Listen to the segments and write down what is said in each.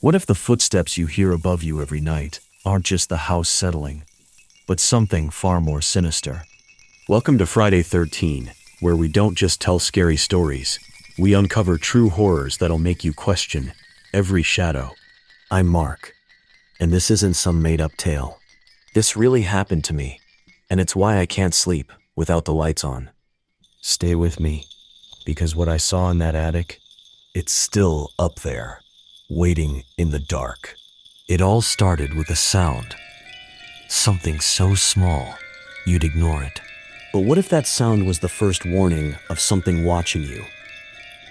What if the footsteps you hear above you every night aren't just the house settling, but something far more sinister? Welcome to Friday 13, where we don't just tell scary stories, we uncover true horrors that'll make you question every shadow. I'm Mark, and this isn't some made-up tale. This really happened to me, and it's why I can't sleep without the lights on. Stay with me, because what I saw in that attic, it's still up there, waiting in the dark. It all started with a sound. Something so small, you'd ignore it. But what if that sound was the first warning of something watching you?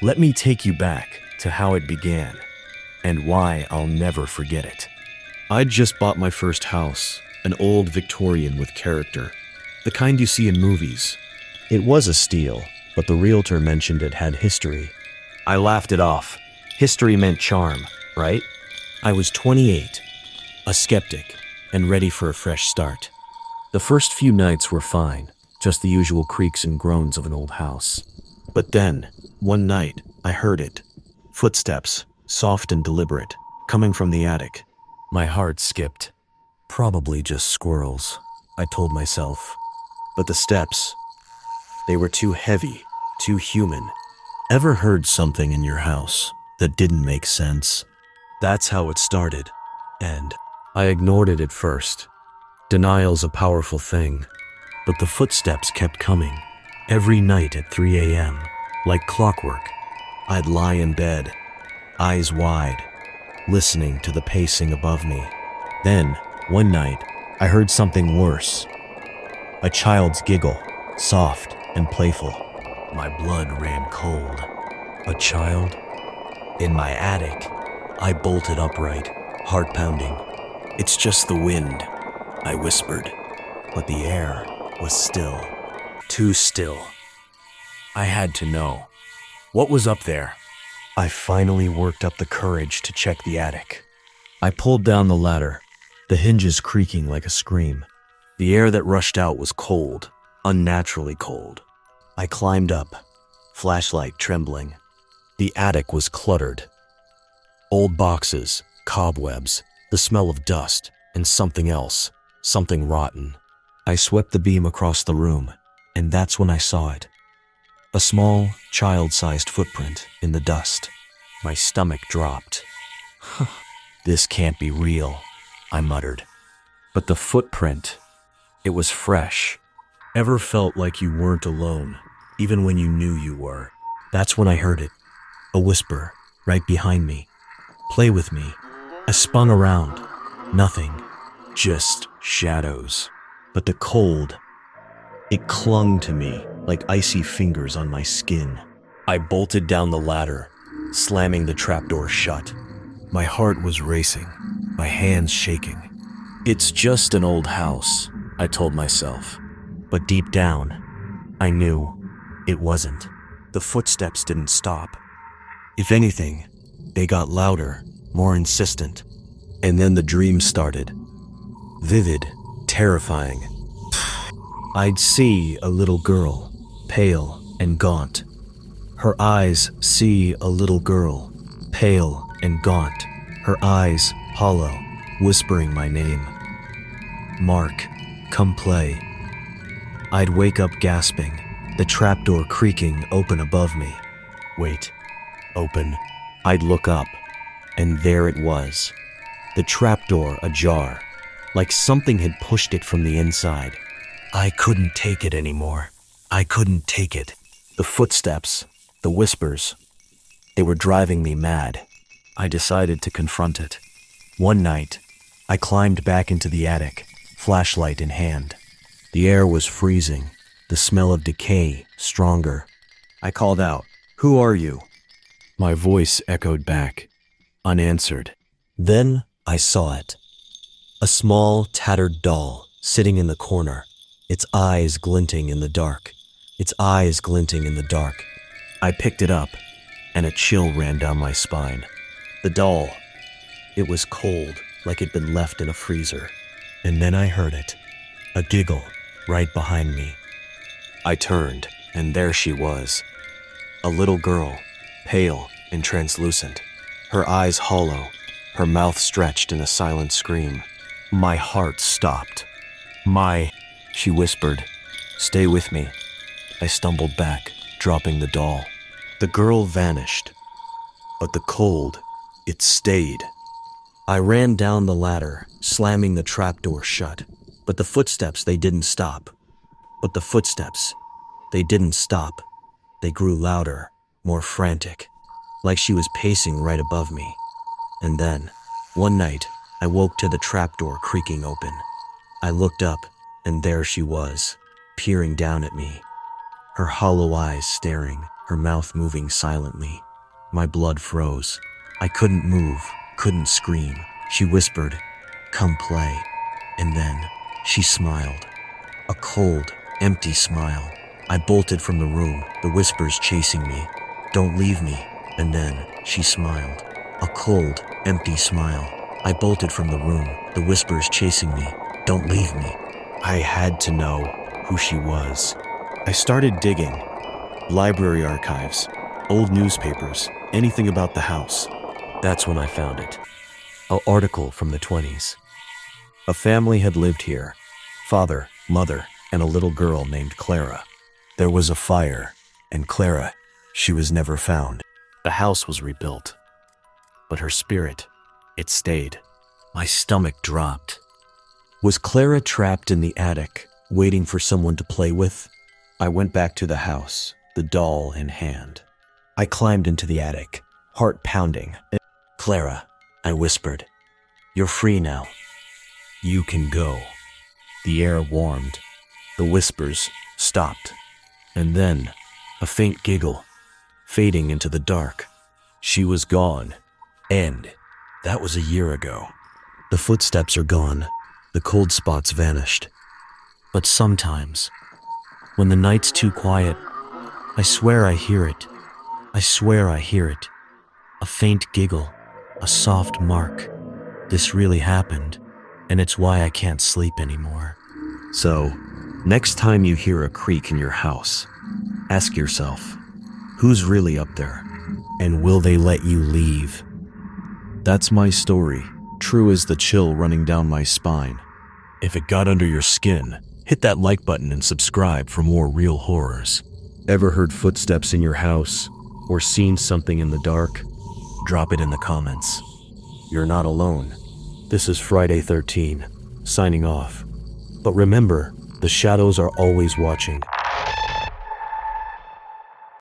Let me take you back to how it began, and why I'll never forget it. I'd just bought my first house, an old Victorian with character, the kind you see in movies. It was a steal, but the realtor mentioned it had history. I laughed it off. History meant charm, right? I was 28, a skeptic, and ready for a fresh start. The first few nights were fine, just the usual creaks and groans of an old house. But then, one night, I heard it. Footsteps, soft and deliberate, coming from the attic. My heart skipped. Probably just squirrels, I told myself. But the steps, they were too heavy, too human. Ever heard something in your house that didn't make sense? That's how it started, and I ignored it at first. Denial's a powerful thing, but the footsteps kept coming. Every night at 3 a.m., like clockwork, I'd lie in bed, eyes wide, listening to the pacing above me. Then, one night, I heard something worse. A child's giggle, soft and playful. My blood ran cold. A child? In my attic. I bolted upright, heart pounding. It's just the wind, I whispered. But the air was still. Too still. I had to know. What was up there? I finally worked up the courage to check the attic. I pulled down the ladder, the hinges creaking like a scream. The air that rushed out was cold, unnaturally cold. I climbed up, flashlight trembling. The attic was cluttered. Old boxes, cobwebs, the smell of dust, and something else, something rotten. I swept the beam across the room, and that's when I saw it. A small, child-sized footprint in the dust. My stomach dropped. This can't be real, I muttered. But the footprint, it was fresh. Ever felt like you weren't alone, even when you knew you were? That's when I heard it. A whisper, right behind me. Play with me. I spun around. Nothing. Just shadows. But the cold, it clung to me like icy fingers on my skin. I bolted down the ladder, slamming the trapdoor shut. My heart was racing, my hands shaking. It's just an old house, I told myself. But deep down, I knew it wasn't. The footsteps didn't stop. If anything, they got louder, more insistent. And then the dream started. Vivid, terrifying. I'd see a little girl, pale and gaunt. Her eyes see a little girl, pale and gaunt. Her eyes hollow, whispering my name. Mark, come play. I'd wake up gasping, the trapdoor creaking open above me. Wait, open. I'd look up, and there it was. The trapdoor ajar, like something had pushed it from the inside. I couldn't take it anymore. I couldn't take it. The footsteps, the whispers, they were driving me mad. I decided to confront it. One night, I climbed back into the attic, flashlight in hand. The air was freezing, the smell of decay stronger. I called out, "Who are you?" My voice echoed back, unanswered. Then I saw it. A small, tattered doll sitting in the corner, its eyes glinting in the dark. Its eyes glinting in the dark. I picked it up, and a chill ran down my spine. The doll, it was cold, like it'd been left in a freezer. And then I heard it, a giggle right behind me. I turned, and there she was. A little girl, pale and translucent, her eyes hollow, Her mouth stretched in a silent scream. My heart stopped. She whispered, "Stay with me." I stumbled back, dropping the doll. The girl vanished, but the cold, it stayed. I ran down the ladder, slamming the trapdoor shut. But the footsteps, they didn't stop. They grew louder, more frantic, like she was pacing right above me. And then, one night, I woke to the trapdoor creaking open. I looked up, and there she was, peering down at me, her hollow eyes staring, her mouth moving silently. My blood froze. I couldn't move, couldn't scream. She whispered, "Come play." And then she smiled. A cold, empty smile. I bolted from the room, the whispers chasing me. "Don't leave me." And then she smiled. A cold, empty smile. I bolted from the room, the whispers chasing me. "Don't leave me." I had to know who she was. I started digging. Library archives, old newspapers, anything about the house. That's when I found it. An article from the 20s. A family had lived here. Father, mother, and a little girl named Clara. There was a fire, and Clara, she was never found. The house was rebuilt, but her spirit, it stayed. My stomach dropped. Was Clara trapped in the attic, waiting for someone to play with? I went back to the house, the doll in hand. I climbed into the attic, heart pounding. "Clara," I whispered, "you're free now. You can go." The air warmed. The whispers stopped. And then, a faint giggle, fading into the dark. She was gone. And that was a year ago. The footsteps are gone. The cold spots vanished. But sometimes, when the night's too quiet, I swear I hear it. I swear I hear it. A faint giggle, a soft mark. This really happened, and it's why I can't sleep anymore. So, next time you hear a creak in your house, ask yourself, who's really up there? And will they let you leave? That's my story, true as the chill running down my spine. If it got under your skin, hit that like button and subscribe for more real horrors. Ever heard footsteps in your house or seen something in the dark? Drop it in the comments. You're not alone. This is Friday 13, signing off. But remember, the shadows are always watching.